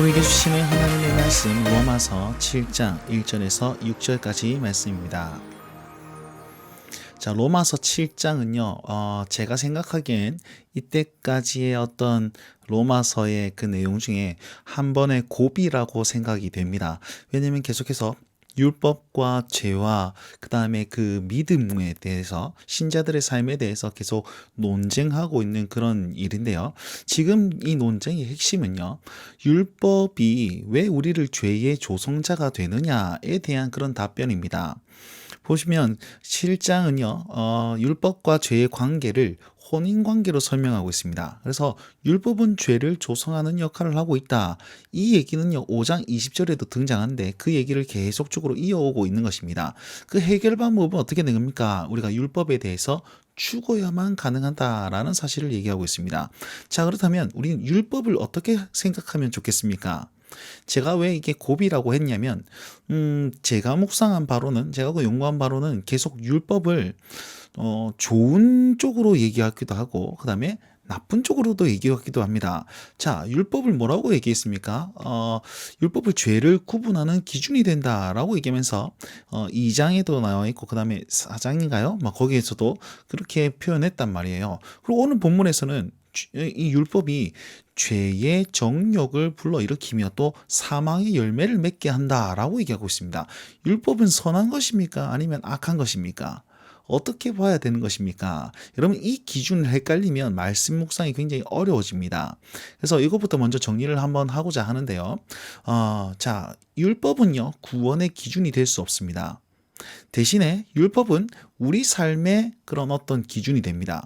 우리에게 주시는 하나님의 말씀 로마서 7장 1절에서 6절까지 말씀입니다. 자, 로마서 7장은요, 제가 생각하기엔 이때까지의 어떤 로마서의 그 내용 중에 한 번의 고비라고 생각이 됩니다. 왜냐면 계속해서 율법과 죄와 그 다음에 그 믿음에 대해서 신자들의 삶에 대해서 계속 논쟁하고 있는 그런 일인데요. 지금 이 논쟁의 핵심은요. 율법이 왜 우리를 죄의 조성자가 되느냐에 대한 그런 답변입니다. 보시면 7장은요. 율법과 죄의 관계를 혼인관계로 설명하고 있습니다. 그래서 율법은 죄를 조성하는 역할을 하고 있다. 이 얘기는요. 5장 20절에도 등장하는데 그 얘기를 계속적으로 이어오고 있는 것입니다. 그 해결 방법은 어떻게 된 겁니까? 우리가 율법에 대해서 죽어야만 가능하다라는 사실을 얘기하고 있습니다. 자, 그렇다면 우리는 율법을 어떻게 생각하면 좋겠습니까? 제가 왜 이게 고비라고 했냐면, 제가 묵상한 바로는, 제가 그 연구한 바로는 계속 율법을, 좋은 쪽으로 얘기하기도 하고, 그 다음에 나쁜 쪽으로도 얘기하기도 합니다. 자, 율법을 뭐라고 얘기했습니까? 율법을 죄를 구분하는 기준이 된다라고 얘기하면서, 2장에도 나와 있고, 그 다음에 4장인가요? 막 거기에서도 그렇게 표현했단 말이에요. 그리고 오늘 본문에서는 이 율법이 죄의 정욕을 불러일으키며 또 사망의 열매를 맺게 한다라고 얘기하고 있습니다. 율법은 선한 것입니까? 아니면 악한 것입니까? 어떻게 봐야 되는 것입니까? 여러분, 이 기준을 헷갈리면 말씀 묵상이 굉장히 어려워집니다. 그래서 이것부터 먼저 정리를 한번 하고자 하는데요. 자, 율법은요, 구원의 기준이 될 수 없습니다. 대신에 율법은 우리 삶의 그런 어떤 기준이 됩니다.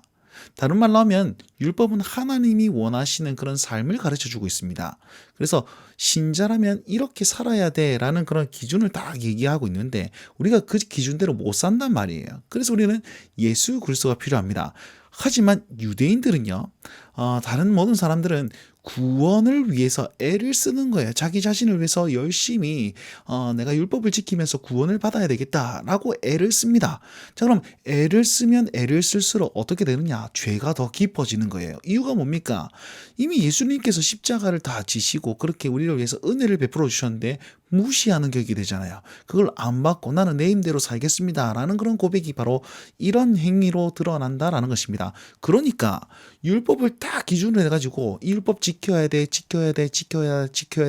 다른 말로 하면 율법은 하나님이 원하시는 그런 삶을 가르쳐 주고 있습니다. 그래서 신자라면 이렇게 살아야 돼라는 그런 기준을 딱 얘기하고 있는데 우리가 그 기준대로 못 산단 말이에요. 그래서 우리는 예수 그리스도가 필요합니다. 하지만 유대인들은요, 다른 모든 사람들은 구원을 위해서 애를 쓰는 거예요. 자기 자신을 위해서 열심히 내가 율법을 지키면서 구원을 받아야 되겠다라고 애를 씁니다. 자, 그럼 애를 쓰면 애를 쓸수록 어떻게 되느냐? 죄가 더 깊어지는 거예요. 이유가 뭡니까? 이미 예수님께서 십자가를 다 지시고 그렇게 우리를 위해서 은혜를 베풀어 주셨는데 무시하는 격이 되잖아요. 그걸 안 받고 나는 내 힘대로 살겠습니다라는 그런 고백이 바로 이런 행위로 드러난다라는 것입니다. 그러니까 율법을 딱 기준으로 해가지고 이 율법 지켜야 돼, 지켜야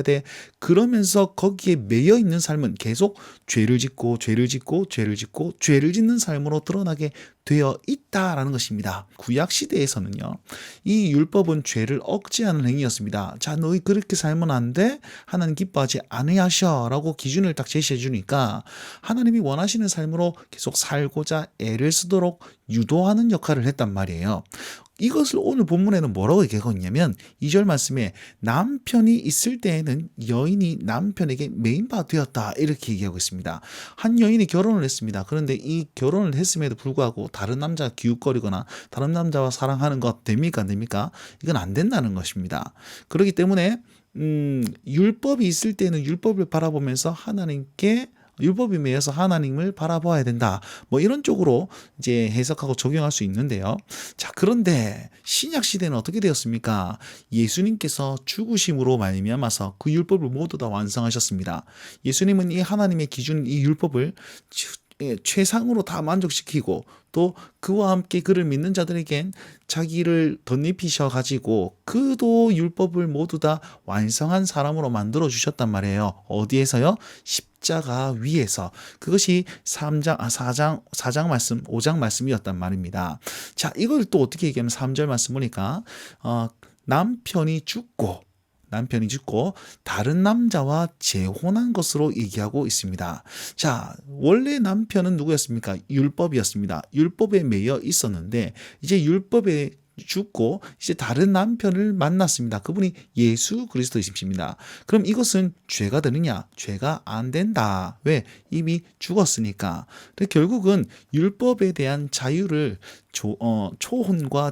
돼. 그러면서 거기에 매여 있는 삶은 계속 죄를 짓고 죄를 짓는 삶으로 드러나게 되어 있다라는 것입니다. 구약 시대에서는요, 이 율법은 죄를 억제하는 행위였습니다. 자, 너희 그렇게 살면 안 돼? 하나님 기뻐하지 아니하셔라고 기준을 딱 제시해 주니까 하나님이 원하시는 삶으로 계속 살고자 애를 쓰도록 유도하는 역할을 했단 말이에요. 이것을 오늘 본문에는 뭐라고 얘기하고 있냐면 2절 말씀에 남편이 있을 때에는 여인이 남편에게 메인바 되었다 이렇게 얘기하고 있습니다. 한 여인이 결혼을 했습니다. 그런데 이 결혼을 했음에도 불구하고 다른 남자가 기웃거리거나 다른 남자와 사랑하는 것 됩니까? 안 됩니까? 이건 안 된다는 것입니다. 그렇기 때문에 율법이 있을 때는 율법을 바라보면서 하나님께 율법에 매여서 하나님을 바라봐야 된다. 뭐 이런 쪽으로 이제 해석하고 적용할 수 있는데요. 자, 그런데 신약 시대는 어떻게 되었습니까? 예수님께서 죽으심으로 말미암아서 그 율법을 모두 다 완성하셨습니다. 예수님은 이 하나님의 기준 이 율법을 최상으로 다 만족시키고 또 그와 함께 그를 믿는 자들에겐 자기를 덧입히셔 가지고 그도 율법을 모두 다 완성한 사람으로 만들어 주셨단 말이에요. 어디에서요? 십자가 위에서. 그것이 4장 말씀, 5장 말씀이었단 말입니다. 자, 이걸 또 어떻게 얘기하면 3절 말씀 보니까 남편이 죽고 다른 남자와 재혼한 것으로 얘기하고 있습니다. 자, 원래 남편은 누구였습니까? 율법이었습니다. 율법에 매여 있었는데 이제 율법에 죽고 이제 다른 남편을 만났습니다. 그분이 예수 그리스도이십니다. 그럼 이것은 죄가 되느냐? 죄가 안 된다. 왜? 이미 죽었으니까. 결국은 율법에 대한 자유를 초혼과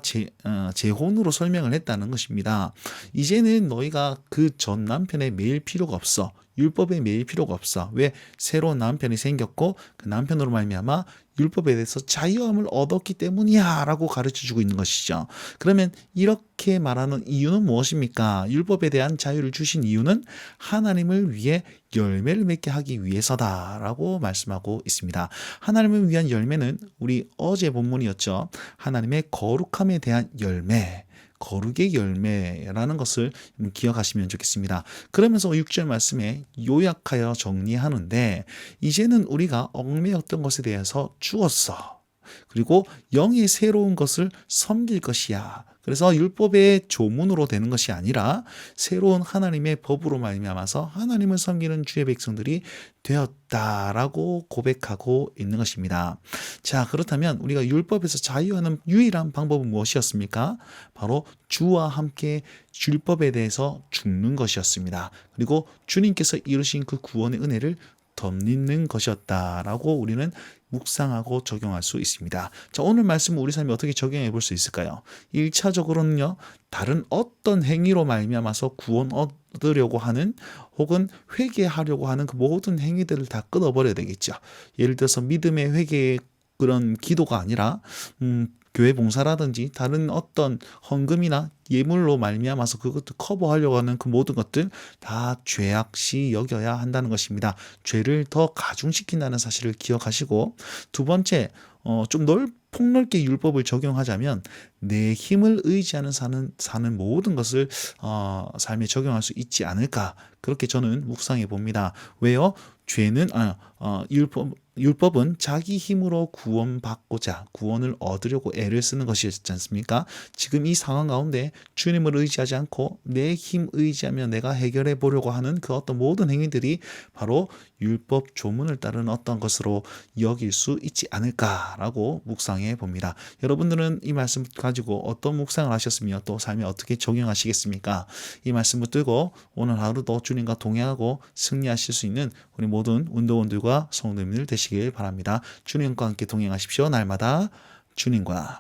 재혼으로 설명을 했다는 것입니다. 이제는 너희가 그 전 남편에 매일 필요가 없어. 율법에 매일 필요가 없어. 왜? 새로운 남편이 생겼고 그 남편으로 말미암아 율법에 대해서 자유함을 얻었기 때문이야 라고 가르쳐 주고 있는 것이죠. 그러면 이렇게 말하는 이유는 무엇입니까? 율법에 대한 자유를 주신 이유는 하나님을 위해 열매를 맺게 하기 위해서다라고 말씀하고 있습니다. 하나님을 위한 열매는 우리 어제 본문이었죠. 하나님의 거룩함에 대한 열매, 거룩의 열매라는 것을 기억하시면 좋겠습니다. 그러면서 6절 말씀에 요약하여 정리하는데, 이제는 우리가 얽매였던 것에 대해서 죽었어. 그리고 영의 새로운 것을 섬길 것이야. 그래서 율법의 조문으로 되는 것이 아니라 새로운 하나님의 법으로 말미암아서 하나님을 섬기는 주의 백성들이 되었다라고 고백하고 있는 것입니다. 자, 그렇다면 우리가 율법에서 자유하는 유일한 방법은 무엇이었습니까? 바로 주와 함께 율법에 대해서 죽는 것이었습니다. 그리고 주님께서 이루신 그 구원의 은혜를 덧입는 것이었다라고 우리는 묵상하고 적용할 수 있습니다. 자, 오늘 말씀은 우리 삶에 어떻게 적용해 볼 수 있을까요? 1차적으로는요, 다른 어떤 행위로 말미암아서 구원 얻으려고 하는 혹은 회개하려고 하는 그 모든 행위들을 다 끊어버려야 되겠죠. 예를 들어서 믿음의 회개의 그런 기도가 아니라 교회 봉사라든지 다른 어떤 헌금이나 예물로 말미암아서 그것도 커버하려고 하는 그 모든 것들 다 죄악시 여겨야 한다는 것입니다. 죄를 더 가중시킨다는 사실을 기억하시고, 두 번째, 좀 폭넓게 율법을 적용하자면 내 힘을 의지하는 사는 모든 것을 삶에 적용할 수 있지 않을까, 그렇게 저는 묵상해 봅니다. 왜요? 죄는 율법은 자기 힘으로 구원받고자 구원을 얻으려고 애를 쓰는 것이었지 않습니까? 지금 이 상황 가운데 주님을 의지하지 않고 내 힘 의지하며 내가 해결해 보려고 하는 그 어떤 모든 행위들이 바로 율법 조문을 따르는 어떤 것으로 여길 수 있지 않을까라고 묵상해 봅니다. 여러분들은 이 말씀 가지고 어떤 묵상을 하셨으며 또 삶에 어떻게 적용하시겠습니까? 이 말씀 붙들고 오늘 하루도 주님과 동행하고 승리하실 수 있는 우리 모든 운동원들과 성도님들 되시길 바랍니다. 주님과 함께 동행하십시오. 날마다 주님과.